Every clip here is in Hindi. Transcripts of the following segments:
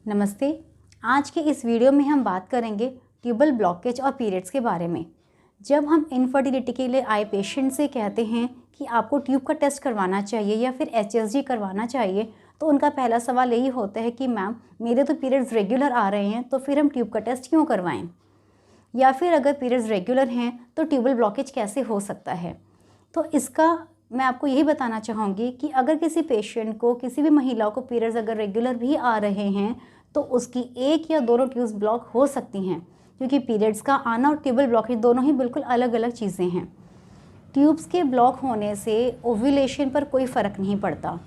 नमस्ते। आज के इस वीडियो में हम बात करेंगे ट्यूबल ब्लॉकेज और पीरियड्स के बारे में। जब हम इनफर्टिलिटी के लिए आए पेशेंट से कहते हैं कि आपको ट्यूब का टेस्ट करवाना चाहिए या फिर HSG करवाना चाहिए, तो उनका पहला सवाल यही होता है कि मैम मेरे तो पीरियड्स रेगुलर आ रहे हैं, तो फिर हम ट्यूब का टेस्ट क्यों करवाएं? या फिर अगर पीरियड्स रेगुलर हैं तो ट्यूबल ब्लॉकेज कैसे हो सकता है? तो इसका मैं आपको यही बताना चाहूँगी कि अगर किसी पेशेंट को, किसी भी महिला को पीरियड्स अगर रेगुलर भी आ रहे हैं तो उसकी एक या दोनों ट्यूब्स ब्लॉक हो सकती हैं, क्योंकि पीरियड्स का आना और ट्यूबल ब्लॉकेज दोनों ही बिल्कुल अलग अलग चीज़ें हैं। ट्यूब्स के ब्लॉक होने से ओव्यूलेशन पर कोई फ़र्क नहीं पड़ता।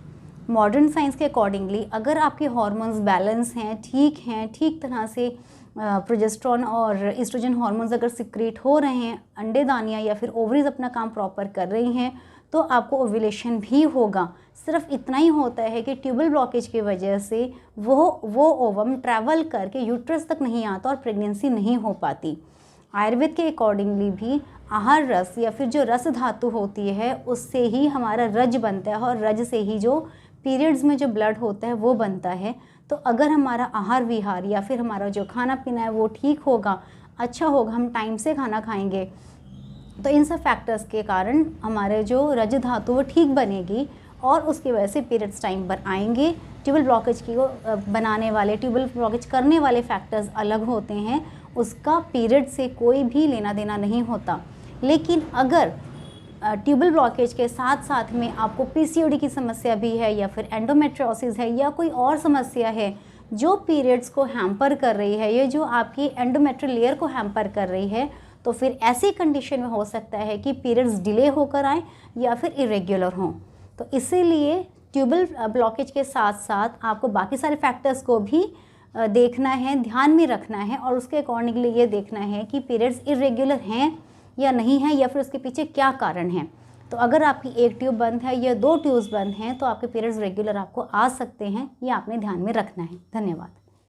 मॉडर्न साइंस के अकॉर्डिंगली अगर आपके हार्मोन्स बैलेंस हैं, ठीक तरह से प्रोजेस्टेरोन और एस्ट्रोजन हार्मोन्स अगर सिक्रीट हो रहे हैं, अंडेदानियाँ या फिर ओवरीज अपना काम प्रॉपर कर रही हैं, तो आपको ओव्यूलेशन भी होगा। सिर्फ इतना ही होता है कि ट्यूबल ब्लॉकेज की वजह से वो ओवम ट्रैवल करके यूट्रस तक नहीं आता और प्रेगनेंसी नहीं हो पाती। आयुर्वेद के अकॉर्डिंगली भी आहार रस या फिर जो रस धातु होती है उससे ही हमारा रज बनता है और रज से ही जो पीरियड्स में जो ब्लड होता है वो बनता है। तो अगर हमारा आहार विहार या फिर हमारा जो खाना पीना है वो ठीक होगा, अच्छा होगा, हम टाइम से खाना खाएंगे, तो इन सब फैक्टर्स के कारण हमारे जो रज धातु वो ठीक बनेगी और उसकी वजह से पीरियड्स टाइम पर आएंगे। ट्यूबल ब्लॉकेज की बनाने वाले, ट्यूबल ब्लॉकेज करने वाले फैक्टर्स अलग होते हैं, उसका पीरियड से कोई भी लेना देना नहीं होता। लेकिन अगर ट्यूबल ब्लॉकेज के साथ साथ में आपको PCOD की समस्या भी है या फिर एंडोमेट्रियोसिस है या कोई और समस्या है जो पीरियड्स को हैम्पर कर रही है, ये जो आपकी एंडोमेट्रियल लेयर को हैम्पर कर रही है, तो फिर ऐसी कंडीशन में हो सकता है कि पीरियड्स डिले होकर आए या फिर इरेग्युलर हों। तो इसीलिए ट्यूबल ब्लॉकेज के साथ साथ आपको बाकी सारे फैक्टर्स को भी देखना है, ध्यान में रखना है और उसके अकॉर्डिंगली ये देखना है कि पीरियड्स इरेग्युलर हैं या नहीं है या फिर उसके पीछे क्या कारण है। तो अगर आपकी एक ट्यूब बंद है या 2 ट्यूब्स बंद हैं तो आपके पीरियड्स रेगुलर आपको आ सकते हैं, ये आपने ध्यान में रखना है। धन्यवाद।